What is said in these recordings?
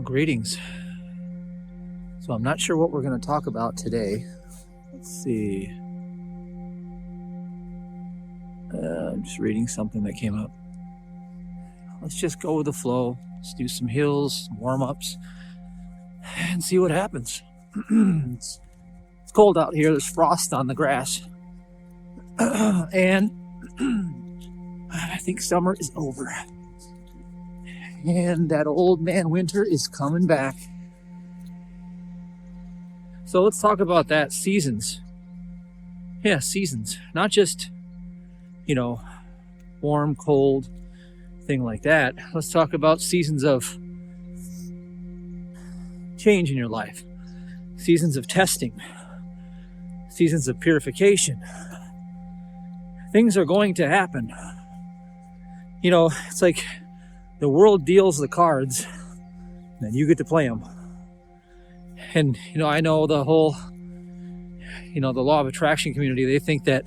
Greetings. So I'm not sure what we're going to talk about today. Let's see. I'm just reading something that came up. Let's just go with the flow. Let's do some hills, some warm-ups, and see what happens. It's cold out here. There's frost on the grass. And I think summer is over. And that old man winter is coming back. So let's talk about that. Seasons. Yeah, seasons. Not just, warm, cold, thing like that. Let's talk about seasons of change in your life. Seasons of testing. Seasons of purification. Things are going to happen. It's like the world deals the cards, and you get to play them. And, I know the whole, the law of attraction community, they think that,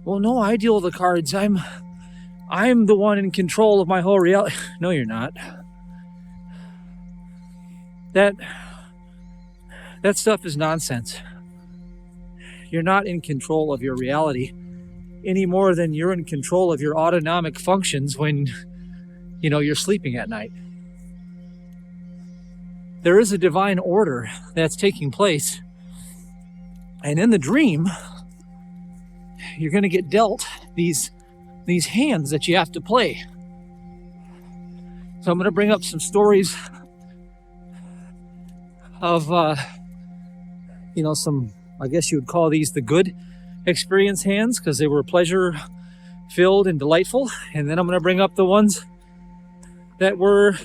well, no, I deal the cards. I'm the one in control of my whole reality. No, you're not. That stuff is nonsense. You're not in control of your reality any more than you're in control of your autonomic functions when you're sleeping at night. There is a divine order that's taking place. And in the dream, you're going to get dealt these hands that you have to play. So I'm going to bring up some stories of, some, I guess you would call these the good experience hands because they were pleasure filled and delightful. And then I'm going to bring up the ones that were,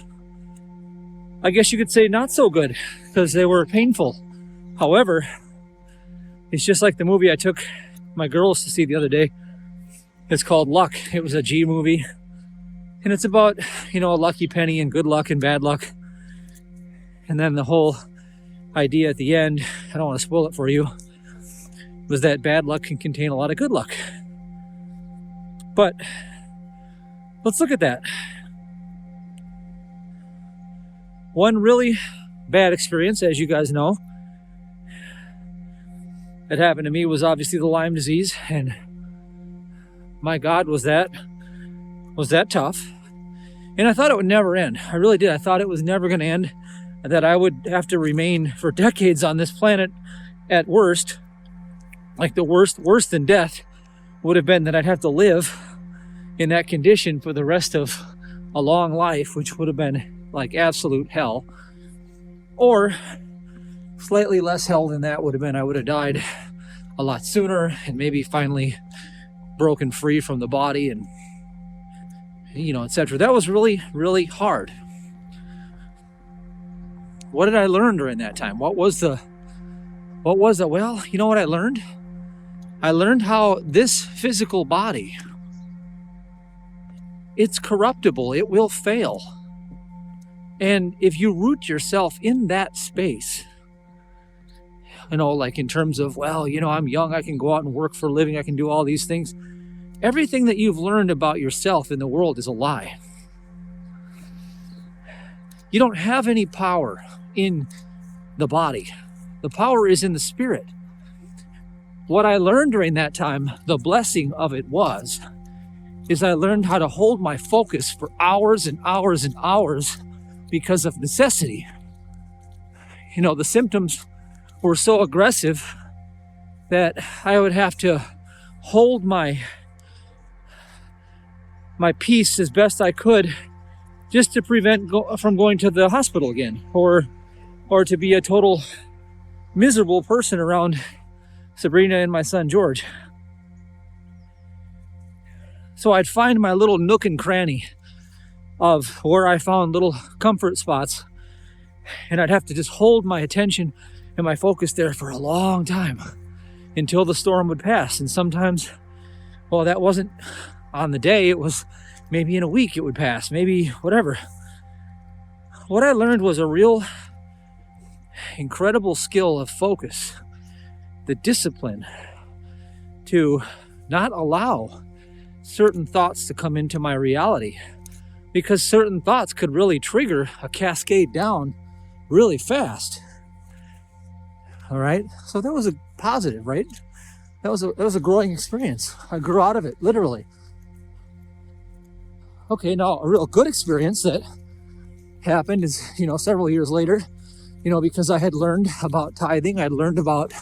I guess you could say, not so good because they were painful. However, it's just like the movie I took my girls to see the other day. It's called Luck. It was a G movie. And it's about, a lucky penny and good luck and bad luck. And then the whole idea at the end, I don't want to spoil it for you, was that bad luck can contain a lot of good luck. But let's look at that. One really bad experience, as you guys know, that happened to me was obviously the Lyme disease. And my God, was that tough. And I thought it would never end. I really did. I thought it was never going to end, and that I would have to remain for decades on this planet at worst. Like the worse than death would have been that I'd have to live in that condition for the rest of a long life, which would have been like absolute hell. Or slightly less hell than that would have been I would have died a lot sooner and maybe finally broken free from the body and etc. That was really, really hard. What did I learn during that time? What was the well, you know what I learned? I learned how this physical body, it's corruptible, it will fail. And if you root yourself in that space, like in terms of, I'm young, I can go out and work for a living, I can do all these things. Everything that you've learned about yourself in the world is a lie. You don't have any power in the body. The power is in the spirit. What I learned during that time, the blessing of it is I learned how to hold my focus for hours and hours and hours because of necessity. The symptoms were so aggressive that I would have to hold my peace as best I could just to prevent from going to the hospital again or to be a total miserable person around Sabrina and my son George. So I'd find my little nook and cranny of where I found little comfort spots, and I'd have to just hold my attention and my focus there for a long time until the storm would pass. And sometimes, that wasn't on the day, it was maybe in a week it would pass, maybe whatever. What I learned was a real incredible skill of focus, the discipline to not allow certain thoughts to come into my reality, because certain thoughts could really trigger a cascade down really fast. All right. So that was a positive, right? That was a growing experience. I grew out of it, literally. Okay, now a real good experience that happened is, several years later, because I had learned about tithing, I had learned about,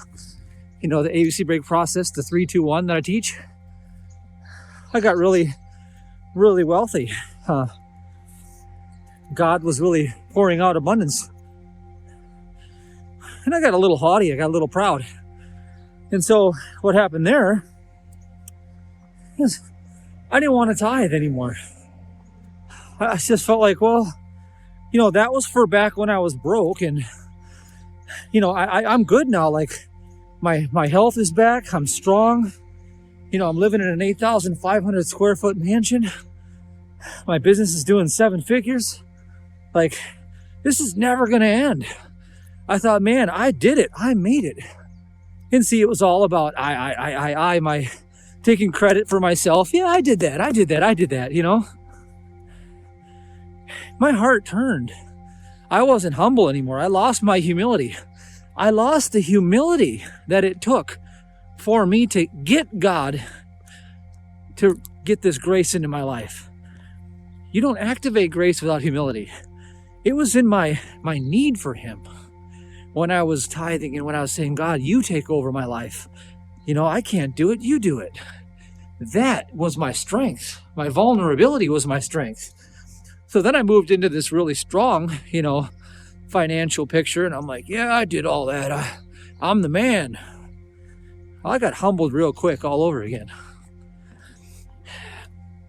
the ABC break process, the 3-2-1 that I teach. I got really, really wealthy. God was really pouring out abundance. And I got a little haughty, I got a little proud. And so what happened there is I didn't want to tithe anymore. I just felt like, well, that was for back when I was broke, and I'm good now. Like my health is back. I'm strong. I'm living in an 8,500 square foot mansion. My business is doing 7 figures. Like, this is never going to end. I thought, man, I did it. I made it. And see, it was all about my taking credit for myself. Yeah, I did that. My heart turned. I wasn't humble anymore. I lost my humility. I lost the humility that it took for me to get God to get this grace into my life. You don't activate grace without humility. It was in my need for Him when I was tithing and when I was saying, God, you take over my life. I can't do it. You do it. That was my strength. My vulnerability was my strength. So then I moved into this really strong, financial picture. And I'm like, yeah, I did all that. I'm the man. I got humbled real quick all over again.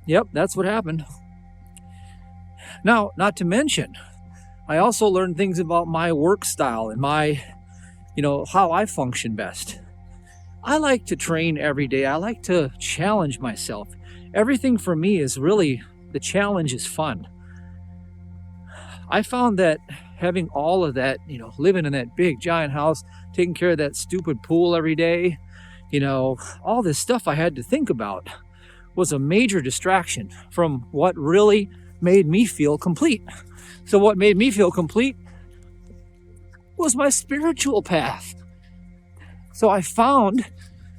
Yep, that's what happened. Now, not to mention, I also learned things about my work style and my, how I function best. I like to train every day. I like to challenge myself. Everything for me is really, the challenge is fun. I found that having all of that, living in that big giant house, taking care of that stupid pool every day, all this stuff I had to think about was a major distraction from what really made me feel complete. So what made me feel complete was my spiritual path. So I found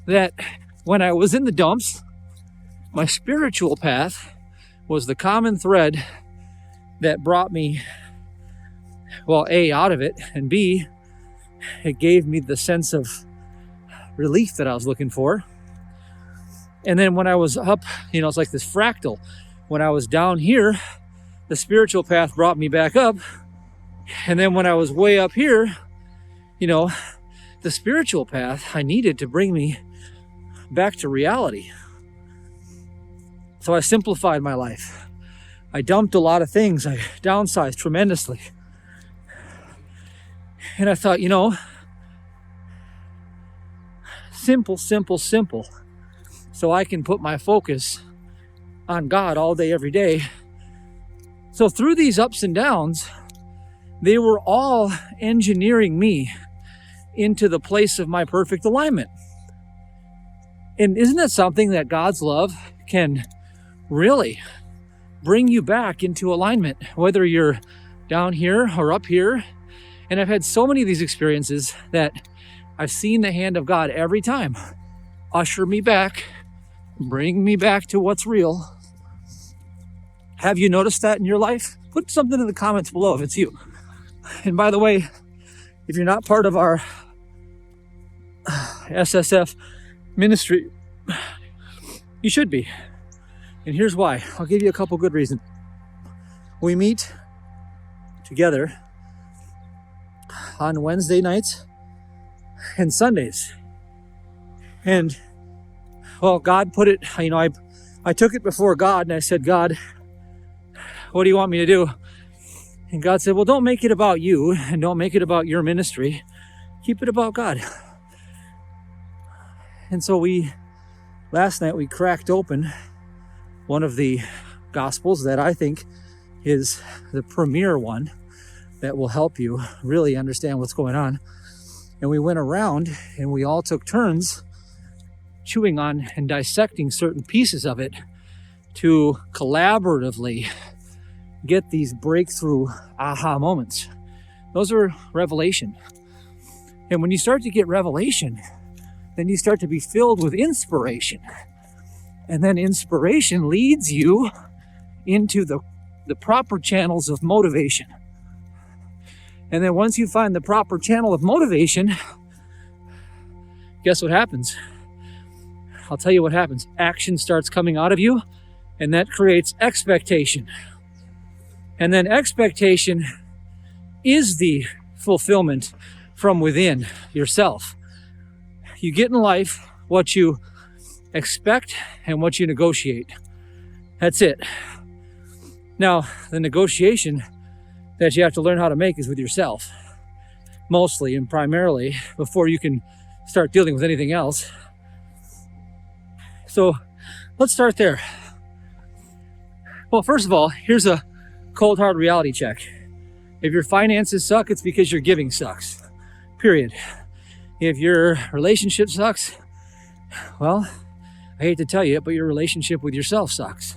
that when I was in the dumps, my spiritual path was the common thread that brought me, well, A, out of it, and B, it gave me the sense of relief that I was looking for. And then when I was up, it's like this fractal. When I was down here, the spiritual path brought me back up. And then when I was way up here, the spiritual path I needed to bring me back to reality. So I simplified my life. I dumped a lot of things. I downsized tremendously. And I thought, simple. So I can put my focus on God all day, every day. So through these ups and downs, they were all engineering me into the place of my perfect alignment. And isn't that something that God's love can really bring you back into alignment, whether you're down here or up here? And I've had so many of these experiences that I've seen the hand of God every time usher me back, bring me back to what's real. Have you noticed that in your life? Put something in the comments below if it's you. And by the way, if you're not part of our SSF ministry, you should be. And here's why. I'll give you a couple good reasons. We meet together on Wednesday nights and Sundays. And, well, God put it, I took it before God and I said, God, what do you want me to do? And God said, well, don't make it about you and don't make it about your ministry. Keep it about God. And so last night we cracked open one of the Gospels that I think is the premier one that will help you really understand what's going on. And we went around and we all took turns chewing on and dissecting certain pieces of it to collaboratively get these breakthrough aha moments. Those are revelation. And when you start to get revelation, then you start to be filled with inspiration. And then inspiration leads you into the proper channels of motivation. And then once you find the proper channel of motivation, guess what happens? I'll tell you what happens. Action starts coming out of you, and that creates expectation. And then expectation is the fulfillment from within yourself. You get in life what you expect and what you negotiate. That's it. Now, the negotiation that you have to learn how to make is with yourself, mostly and primarily, before you can start dealing with anything else. So let's start there. Well, first of all, here's a cold hard reality check. If your finances suck, it's because your giving sucks. Period. If your relationship sucks, well, I hate to tell you, but your relationship with yourself sucks.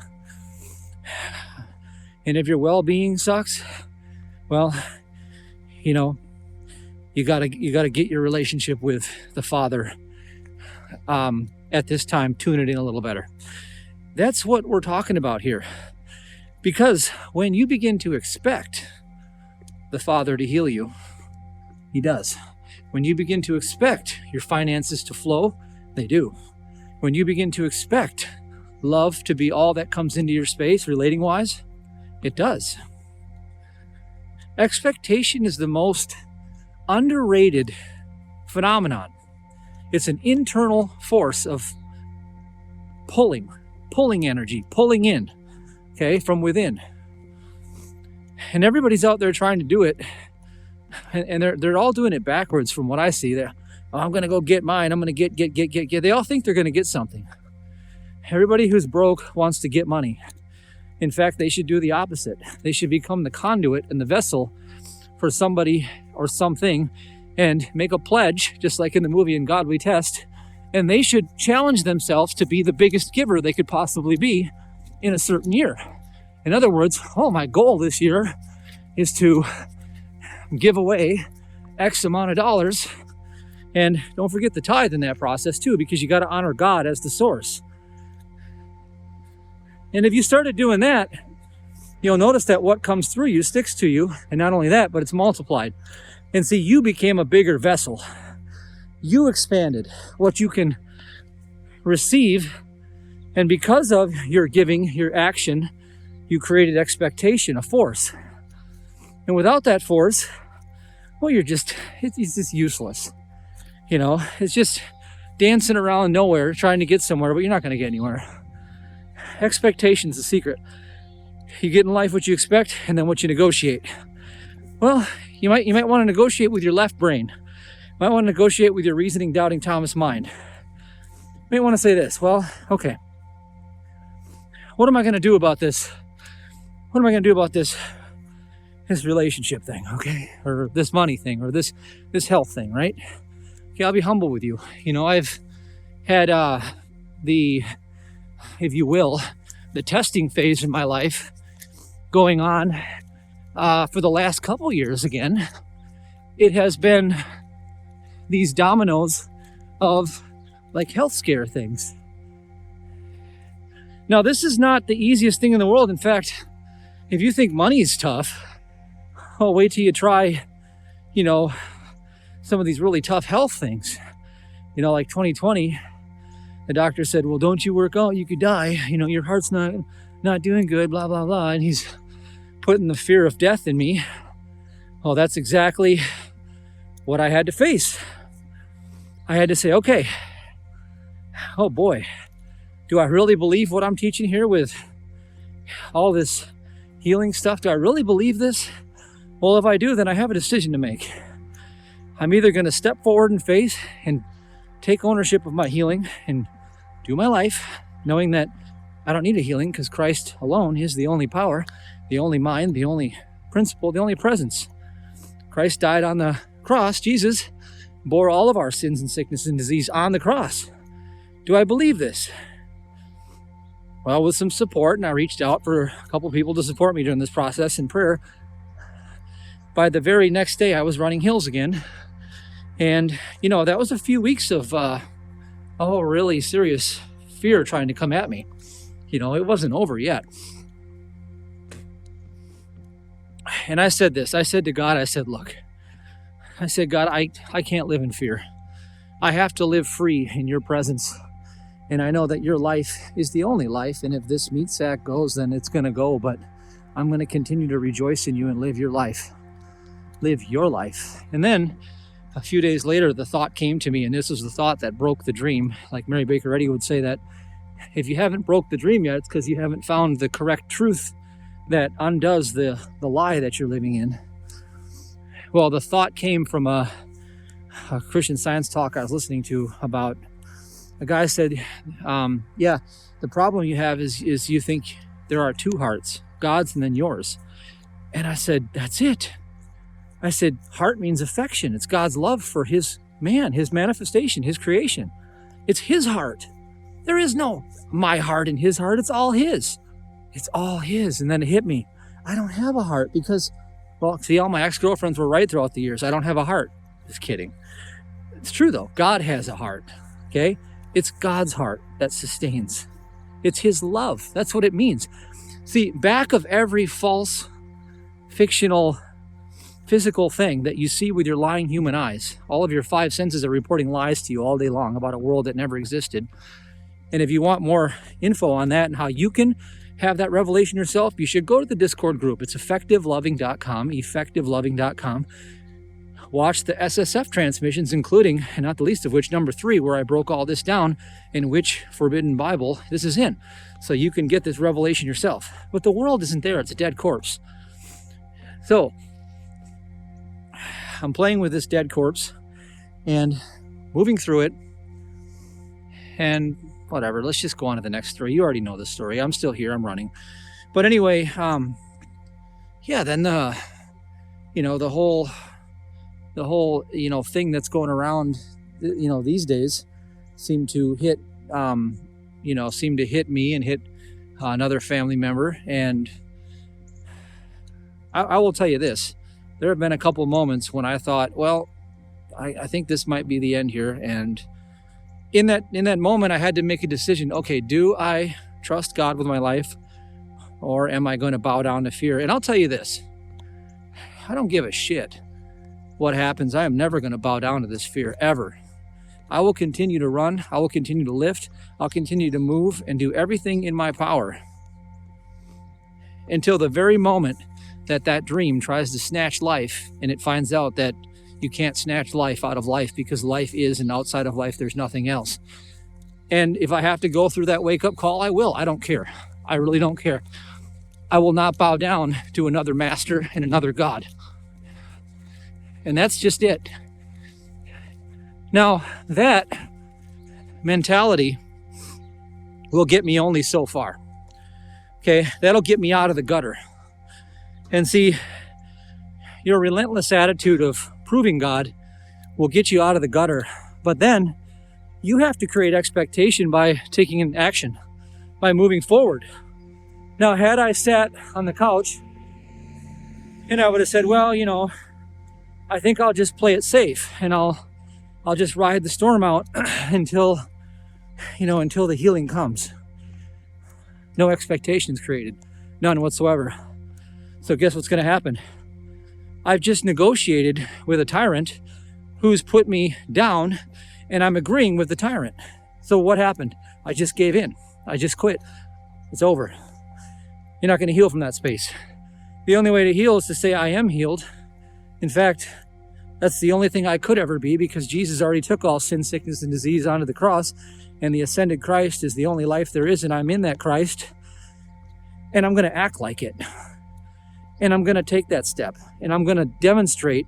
And if your well-being sucks, well, you gotta get your relationship with the Father at this time, tune it in a little better. That's what we're talking about here. Because when you begin to expect the Father to heal you, He does. When you begin to expect your finances to flow, they do. When you begin to expect love to be all that comes into your space, relating-wise, it does. Expectation is the most underrated phenomenon. It's an internal force of pulling energy, pulling in, okay, from within. And everybody's out there trying to do it, and they're all doing it backwards from what I see. I'm going to go get mine. I'm going to get. They all think they're going to get something. Everybody who's broke wants to get money. In fact, they should do the opposite. They should become the conduit and the vessel for somebody or something and make a pledge, just like in the movie In God We Test, and they should challenge themselves to be the biggest giver they could possibly be in a certain year. In other words, my goal this year is to give away X amount of dollars, and don't forget the tithe in that process too, because you got to honor God as the source. And if you started doing that, you'll notice that what comes through you sticks to you, and not only that, but it's multiplied. And see, you became a bigger vessel. You expanded what you can receive, and because of your giving, your action, you created expectation, a force. And without that force, well, it's just useless. It's just dancing around nowhere, trying to get somewhere, but you're not going to get anywhere. Expectation's the secret. You get in life what you expect, and then what you negotiate. Well, you might want to negotiate with your left brain. You might want to negotiate with your reasoning, doubting Thomas mind. You might want to say this. Well, okay. What am I going to do about this? What am I going to do about this relationship thing, okay? Or this money thing, or this health thing, right? Okay, I'll be humble with you. I've had if you will, the testing phase in my life going on for the last couple years again. It has been these dominoes of like health scare things. Now, this is not the easiest thing in the world. In fact, if you think money is tough, wait till you try, some of these really tough health things. Like 2020, the doctor said, well, don't you work out, you could die. Your heart's not doing good, blah, blah, blah. And he's putting the fear of death in me. Well, that's exactly what I had to face. I had to say, okay, oh boy, do I really believe what I'm teaching here with all this healing stuff? Do I really believe this? Well, if I do, then I have a decision to make. I'm either going to step forward in faith and take ownership of my healing and do my life, knowing that I don't need a healing because Christ alone is the only power, the only mind, the only principle, the only presence. Christ died on the cross. Jesus bore all of our sins and sickness and disease on the cross. Do I believe this? Well, with some support, and I reached out for a couple people to support me during this process in prayer, by the very next day, I was running hills again. And, that was a few weeks of really serious fear trying to come at me. It wasn't over yet. And I said this. I said to God, look, God, I can't live in fear. I have to live free in your presence. And I know that your life is the only life. And if this meat sack goes, then it's going to go. But I'm going to continue to rejoice in you and live your life. Live your life. And then a few days later, the thought came to me, and this was the thought that broke the dream. Like Mary Baker Eddy would say, that if you haven't broke the dream yet, it's because you haven't found the correct truth that undoes the lie that you're living in. Well, the thought came from a Christian Science talk I was listening to about a guy said, the problem you have is you think there are two hearts, God's and then yours. And I said, that's it. I said, heart means affection. It's God's love for his man, his manifestation, his creation. It's his heart. There is no my heart and his heart. It's all his. It's all his. And then it hit me. I don't have a heart because, see, all my ex-girlfriends were right throughout the years. I don't have a heart. Just kidding. It's true, though. God has a heart, okay? It's God's heart that sustains. It's his love. That's what it means. See, back of every false, fictional, physical thing that you see with your lying human eyes, all of your five senses are reporting lies to you all day long about a world that never existed. And if you want more info on that and how you can have that revelation yourself, you should go to the Discord group. It's effectiveloving.com, effectiveloving.com. Watch the SSF transmissions, including, and not the least of which, number 3, where I broke all this down, in which forbidden Bible this is in. So you can get this revelation yourself. But the world isn't there. It's a dead corpse. So I'm playing with this dead corpse and moving through it. And whatever, let's just go on to the next story. You already know the story. I'm still here. I'm running. But anyway, then the whole thing that's going around, these days seem to hit me and hit another family member. And I will tell you this. There have been a couple moments when I thought, well, I think this might be the end here. And in that moment, I had to make a decision. Okay, do I trust God with my life, or am I going to bow down to fear? And I'll tell you this. I don't give a shit what happens. I am never going to bow down to this fear, ever. I will continue to run. I will continue to lift. I'll continue to move and do everything in my power until the very moment that dream tries to snatch life, and it finds out that you can't snatch life out of life, because life is, and outside of life there's nothing else. And if I have to go through that wake-up call, I will. I don't care. I really don't care. I will not bow down to another master and another God. And that's just it. Now, that mentality will get me only so far. Okay, that'll get me out of the gutter. And see, your relentless attitude of proving God will get you out of the gutter. But then you have to create expectation by taking an action, by moving forward. Now, had I sat on the couch and I would have said, well, I think I'll just play it safe and I'll just ride the storm out until the healing comes. No expectations created, none whatsoever. So guess what's going to happen? I've just negotiated with a tyrant who's put me down, and I'm agreeing with the tyrant. So what happened? I just gave in. I just quit. It's over. You're not going to heal from that space. The only way to heal is to say, I am healed. In fact, that's the only thing I could ever be, because Jesus already took all sin, sickness, and disease onto the cross, and the ascended Christ is the only life there is, and I'm in that Christ, and I'm going to act like it. And I'm going to take that step, and I'm going to demonstrate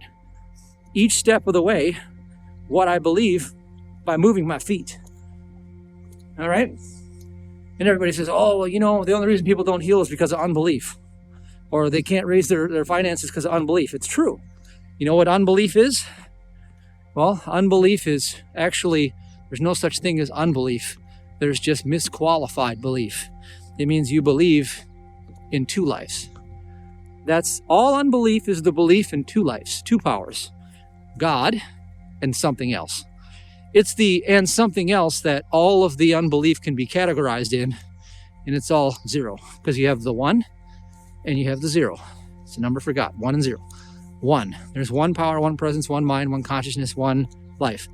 each step of the way what I believe by moving my feet. All right? And everybody says, oh, well, the only reason people don't heal is because of unbelief, or they can't raise their finances because of unbelief. It's true. You know what unbelief is? Well, unbelief is actually, there's no such thing as unbelief. There's just misqualified belief. It means you believe in two lives. That's all unbelief is the belief in two lives, two powers, God and something else. It's the and something else that all of the unbelief can be categorized in, and it's all zero, because you have the one and you have the zero. It's a number for God, 1 and 0. One. There's one power, one presence, one mind, one consciousness, one life.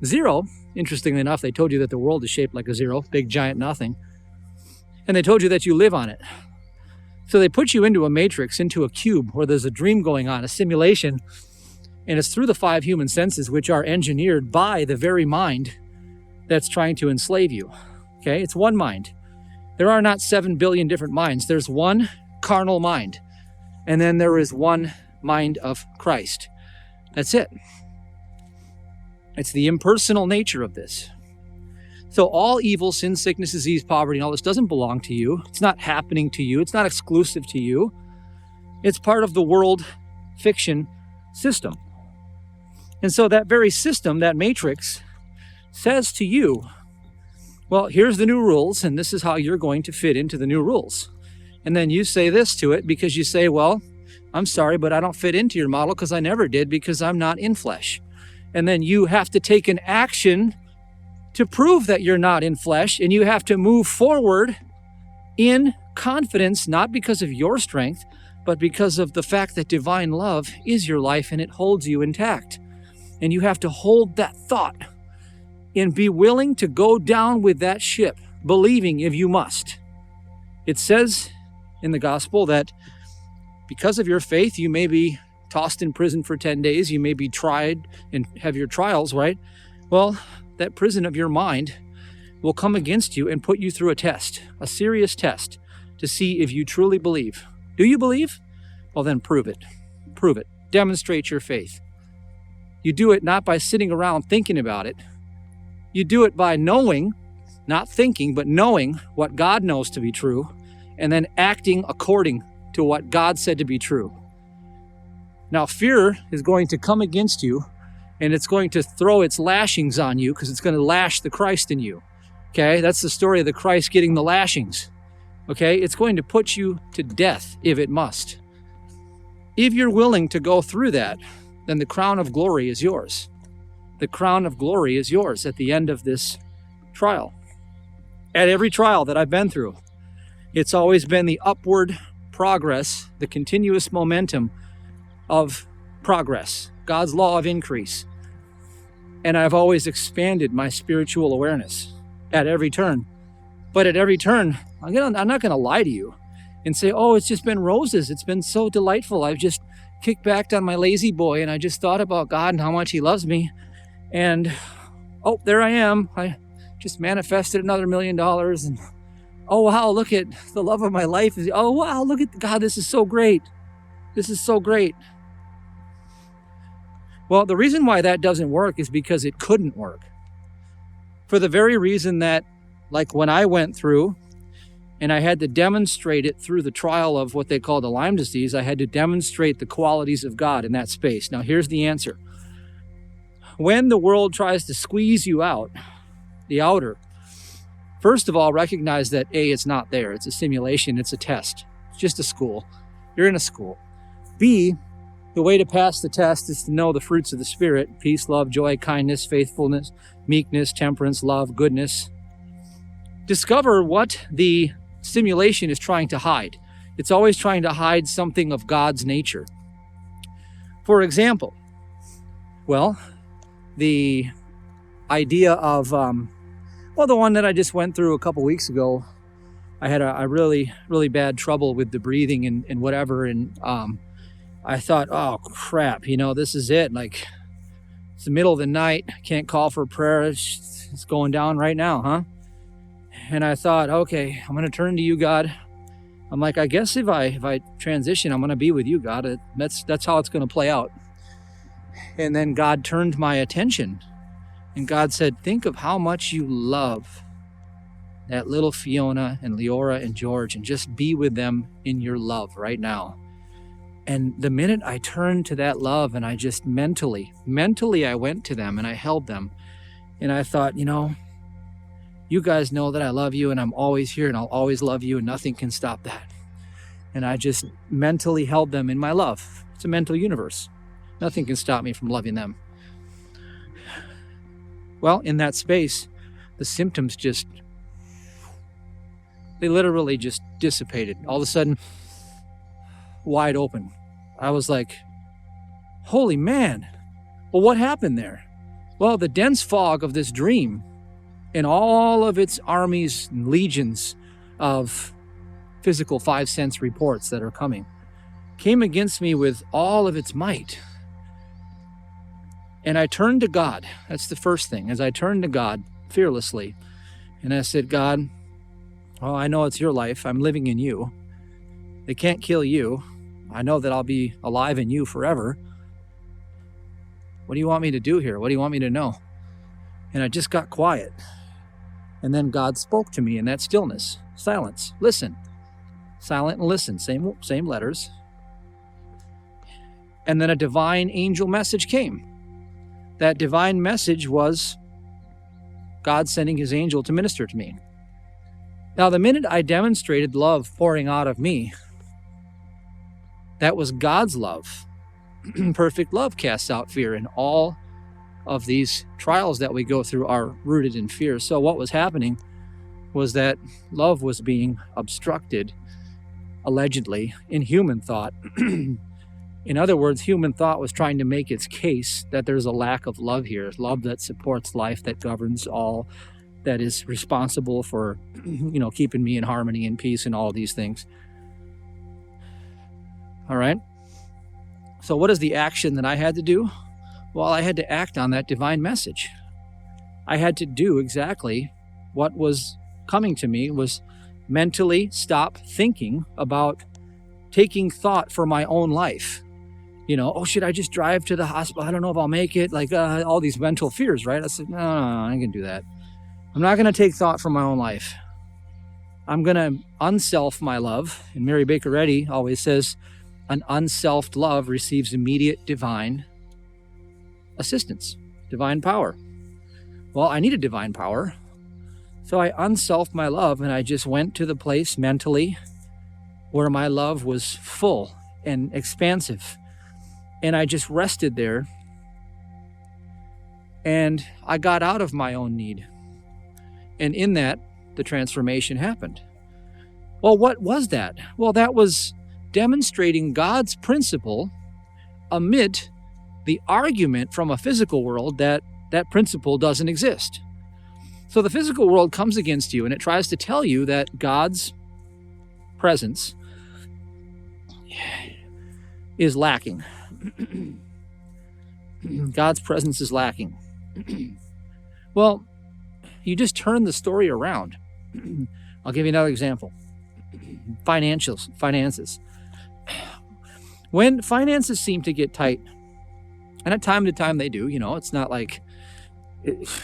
Zero, interestingly enough, they told you that the world is shaped like a zero, big giant nothing. And they told you that you live on it. So they put you into a matrix, into a cube where there's a dream going on, a simulation. And it's through the 5 human senses, which are engineered by the very mind that's trying to enslave you. Okay, it's one mind. There are not 7 billion different minds. There's one carnal mind. And then there is one mind of Christ. That's it. It's the impersonal nature of this. So all evil, sin, sickness, disease, poverty, and all this doesn't belong to you. It's not happening to you. It's not exclusive to you. It's part of the world fiction system. And so that very system, that matrix, says to you, well, here's the new rules, and this is how you're going to fit into the new rules. And then you say this to it because you say, well, I'm sorry, but I don't fit into your model because I never did, because I'm not in flesh. And then you have to take an action to prove that you're not in flesh, and you have to move forward in confidence, not because of your strength, but because of the fact that divine love is your life and it holds you intact. And you have to hold that thought and be willing to go down with that ship, believing if you must. It says in the gospel that because of your faith, you may be tossed in prison for 10 days, you may be tried and have your trials, right? Well, that prison of your mind will come against you and put you through a test, a serious test, to see if you truly believe. Do you believe? Well, then prove it. Prove it. Demonstrate your faith. You do it not by sitting around thinking about it. You do it by knowing, not thinking, but knowing what God knows to be true, and then acting according to what God said to be true. Now, fear is going to come against you, and it's going to throw its lashings on you because it's going to lash the Christ in you. Okay, that's the story of the Christ getting the lashings. Okay, it's going to put you to death if it must. If you're willing to go through that, then the crown of glory is yours. The crown of glory is yours at the end of this trial. At every trial that I've been through, it's always been the upward progress, the continuous momentum of progress, God's law of increase. And I've always expanded my spiritual awareness at every turn. But at every turn, I'm not going to lie to you and say, oh, it's just been roses. It's been so delightful. I've just kicked back on my lazy boy and I just thought about God and how much he loves me. And, oh, there I am. I just manifested another $1 million. And, oh, wow, look at the love of my life. Oh, wow, look at God. This is so great. This is so great. Well, the reason why that doesn't work is because it couldn't work. For the very reason that, like when I went through and I had to demonstrate it through the trial of what they call the Lyme disease, I had to demonstrate the qualities of God in that space. Now, here's the answer. When the world tries to squeeze you out, the outer, first of all, recognize that A, it's not there. It's a simulation. It's a test. It's just a school. You're in a school. B, the way to pass the test is to know the fruits of the Spirit: peace, love, joy, kindness, faithfulness, meekness, temperance, love, goodness. Discover what the simulation is trying to hide. It's always trying to hide something of God's nature. For example, well, the idea of, the one that I just went through a couple weeks ago, I had a really, really bad trouble with the breathing and whatever, and I thought, oh, crap, this is it. Like, it's the middle of the night. I can't call for prayer. It's going down right now, huh? And I thought, okay, I'm going to turn to you, God. I'm like, I guess if I transition, I'm going to be with you, God. That's how it's going to play out. And then God turned my attention. And God said, think of how much you love that little Fiona and Leora and George, and just be with them in your love right now. And the minute I turned to that love, and I just mentally I went to them and I held them. And I thought, you guys know that I love you and I'm always here and I'll always love you and nothing can stop that. And I just mentally held them in my love. It's a mental universe. Nothing can stop me from loving them. Well, in that space, the symptoms they literally just dissipated. All of a sudden, wide open. I was like, holy man. Well, what happened there? Well, the dense fog of this dream and all of its armies and legions of physical 5 sense reports that are coming came against me with all of its might. And I turned to God. That's the first thing. As I turned to God fearlessly, and I said, God, oh, I know it's your life. I'm living in you. They can't kill you. I know that I'll be alive in you forever. What do you want me to do here? What do you want me to know? And I just got quiet. And then God spoke to me in that stillness. Silence. Listen. Silent and listen. Same letters. And then a divine angel message came. That divine message was God sending his angel to minister to me. Now, the minute I demonstrated love pouring out of me, that was God's love. Perfect love casts out fear, and all of these trials that we go through are rooted in fear. So what was happening was that love was being obstructed, allegedly, in human thought. In other words, human thought was trying to make its case that there's a lack of love here, love that supports life, that governs all, that is responsible for, keeping me in harmony and peace and all of these things. All right. So what is the action that I had to do? Well, I had to act on that divine message. I had to do exactly what was coming to me, was mentally stop thinking about taking thought for my own life. Oh, should I just drive to the hospital? I don't know if I'll make it. Like all these mental fears, right? I said, no, I ain't gonna do that. I'm not gonna take thought for my own life. I'm gonna unself my love. And Mary Baker Eddy always says, an unselfed love receives immediate divine assistance, divine power. Well, I needed divine power. So I unselfed my love, and I just went to the place mentally where my love was full and expansive. And I just rested there, and I got out of my own need. And in that, the transformation happened. Well, what was that? Well, that was demonstrating God's principle amid the argument from a physical world that that principle doesn't exist. So the physical world comes against you, and it tries to tell you that God's presence is lacking. God's presence is lacking. Well, you just turn the story around. I'll give you another example. Finances. When finances seem to get tight, and at time to time they do, it's not like, it's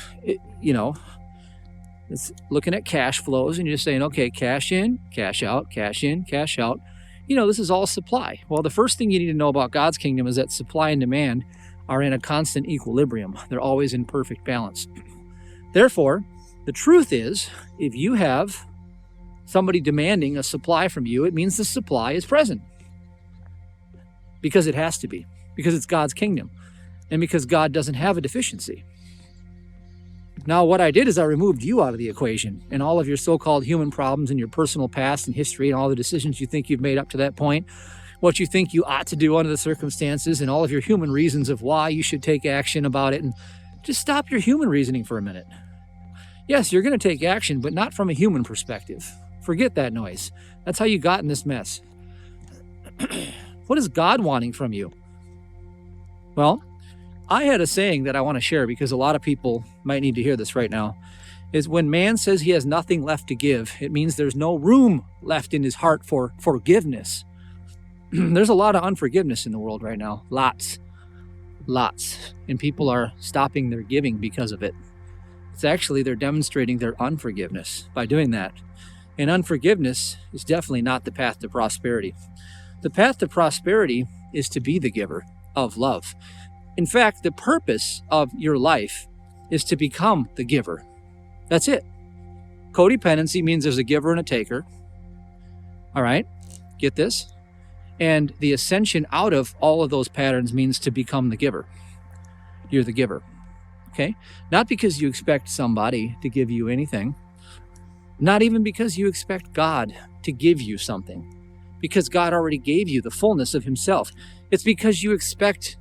looking at cash flows and you're saying, okay, cash in, cash out, cash in, cash out. This is all supply. Well, the first thing you need to know about God's kingdom is that supply and demand are in a constant equilibrium. They're always in perfect balance. Therefore, the truth is, if you have somebody demanding a supply from you, it means the supply is present. Because it has to be. Because it's God's kingdom. And because God doesn't have a deficiency. Now, what I did is I removed you out of the equation, and all of your so-called human problems and your personal past and history and all the decisions you think you've made up to that point, what you think you ought to do under the circumstances, and all of your human reasons of why you should take action about it. And just stop your human reasoning for a minute. Yes, you're going to take action, but not from a human perspective. Forget that noise. That's how you got in this mess. What is God wanting from you? Well, I had a saying that I want to share because a lot of people might need to hear this right now, is when man says he has nothing left to give, it means there's no room left in his heart for forgiveness. There's a lot of unforgiveness in the world right now. Lots. And people are stopping their giving because of it. It's actually, they're demonstrating their unforgiveness by doing that. And unforgiveness is definitely not the path to prosperity. The path to prosperity is to be the giver of love. In fact, the purpose of your life is to become the giver. That's it. Codependency means there's a giver and a taker. All right? Get this? And the ascension out of all of those patterns means to become the giver. You're the giver. Okay? Not because you expect somebody to give you anything. Not even because you expect God to give you something. Because God already gave you the fullness of himself. It's because you expect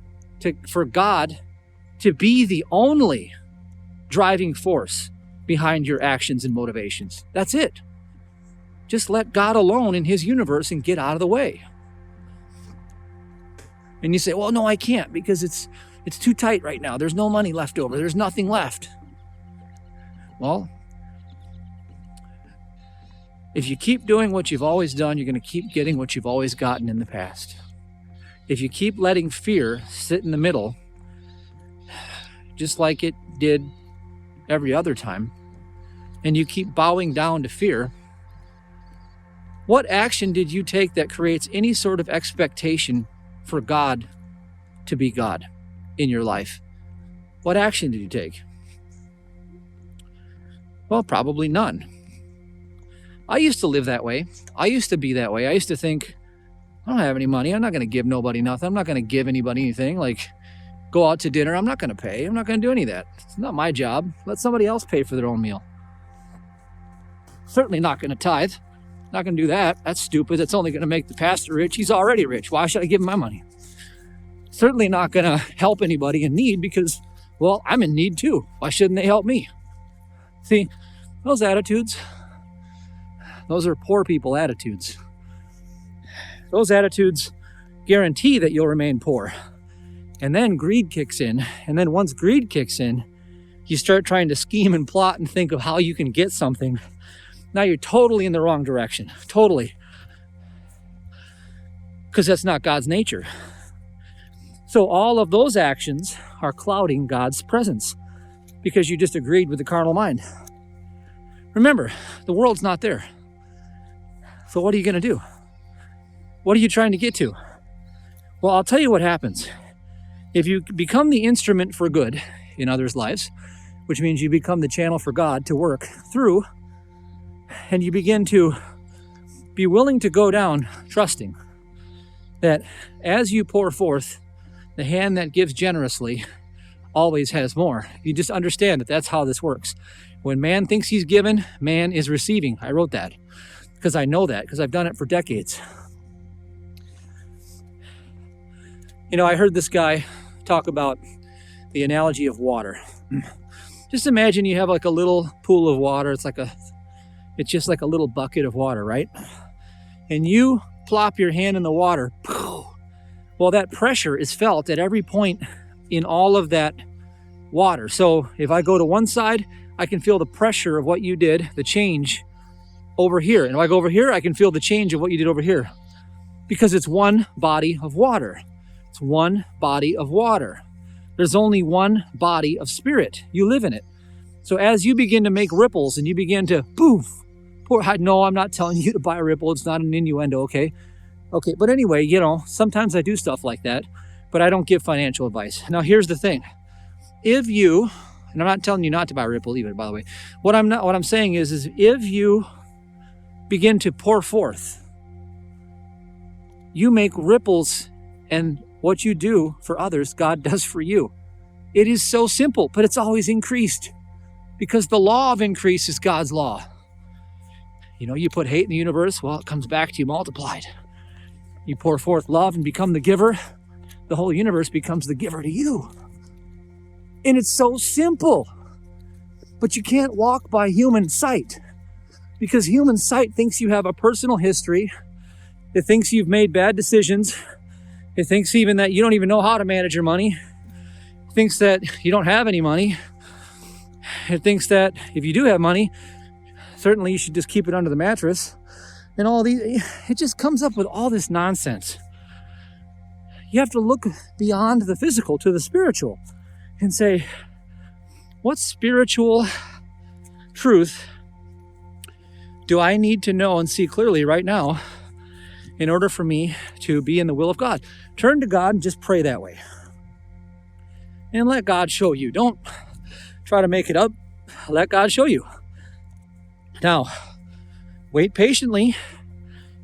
for God to be the only driving force behind your actions and motivations. That's it. Just let God alone in his universe and get out of the way. And you say, well, no, I can't because it's too tight right now. There's no money left over. There's nothing left. Well, if you keep doing what you've always done, you're going to keep getting what you've always gotten in the past. If you keep letting fear sit in the middle, just like it did every other time, and you keep bowing down to fear, what action did you take that creates any sort of expectation for God to be God in your life? What action did you take? Well, probably none. I used to live that way. I used to be that way. I used to think, I don't have any money. I'm not going to give nobody nothing. I'm not going to give anybody anything. Like, go out to dinner. I'm not going to pay. I'm not going to do any of that. It's not my job. Let somebody else pay for their own meal. Certainly not going to tithe. Not going to do that. That's stupid. That's only going to make the pastor rich. He's already rich. Why should I give him my money? Certainly not going to help anybody in need because, well, I'm in need too. Why shouldn't they help me? See, those attitudes, those are poor people attitudes. Those attitudes guarantee that you'll remain poor. And then greed kicks in. And then once greed kicks in, you start trying to scheme and plot and think of how you can get something. Now you're totally in the wrong direction. Totally. Because that's not God's nature. So all of those actions are clouding God's presence because you just agreed with the carnal mind. Remember, the world's not there. So what are you going to do? What are you trying to get to? Well, I'll tell you what happens. If you become the instrument for good in others' lives, which means you become the channel for God to work through, and you begin to be willing to go down trusting that as you pour forth, the hand that gives generously always has more. You just understand that that's how this works. When man thinks he's given, man is receiving. I wrote that because I know that because I've done it for decades. You know, I heard this guy talk about the analogy of water. Just imagine you have like a little pool of water. It's just like a little bucket of water, right? And you plop your hand in the water. Well, that pressure is felt at every point in all of that water. So if I go to one side, I can feel the pressure of what you did, the change over here. And if I go over here, I can feel the change of what you did over here. Because it's one body of water. It's one body of water. There's only one body of spirit. You live in it. So as you begin to make ripples and you begin to poof, no, I'm not telling you to buy a ripple. It's not an innuendo, okay? Okay, but anyway, you know, sometimes I do stuff like that, but I don't give financial advice. Now, here's the thing. If you, and I'm not telling you not to buy a ripple either, by the way. What I'm saying is if you begin to pour forth, you make ripples, and what you do for others, God does for you. It is so simple, but it's always increased because the law of increase is God's law. You know, you put hate in the universe, well, it comes back to you multiplied. You pour forth love and become the giver, the whole universe becomes the giver to you. And it's so simple, but you can't walk by human sight because human sight thinks you have a personal history. It thinks you've made bad decisions. It thinks even that you don't even know how to manage your money. It thinks that you don't have any money. It thinks that if you do have money, certainly you should just keep it under the mattress. And all these, it just comes up with all this nonsense. You have to look beyond the physical to the spiritual and say, what spiritual truth do I need to know and see clearly right now in order for me to be in the will of God? Turn to God and just pray that way. And let God show you. Don't try to make it up. Let God show you. Now, wait patiently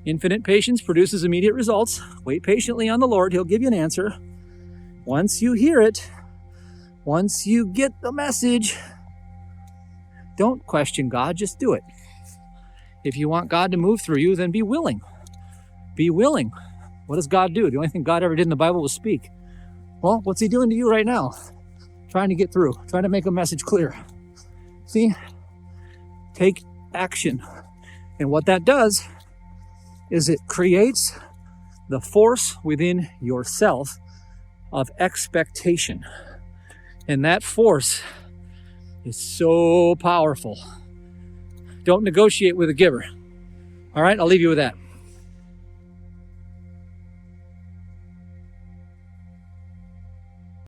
Infinite patience produces immediate results. Wait patiently on the Lord. He'll give you an answer. Once you hear it, once you get the message, don't question God, just do it. If you want God to move through you, then be willing. Be willing. What does God do? The only thing God ever did in the Bible was speak. Well, what's he doing to you right now? Trying to get through, trying to make a message clear. See? Take action. And what that does is it creates the force within yourself of expectation. And that force is so powerful. Don't negotiate with a giver. All right, I'll leave you with that.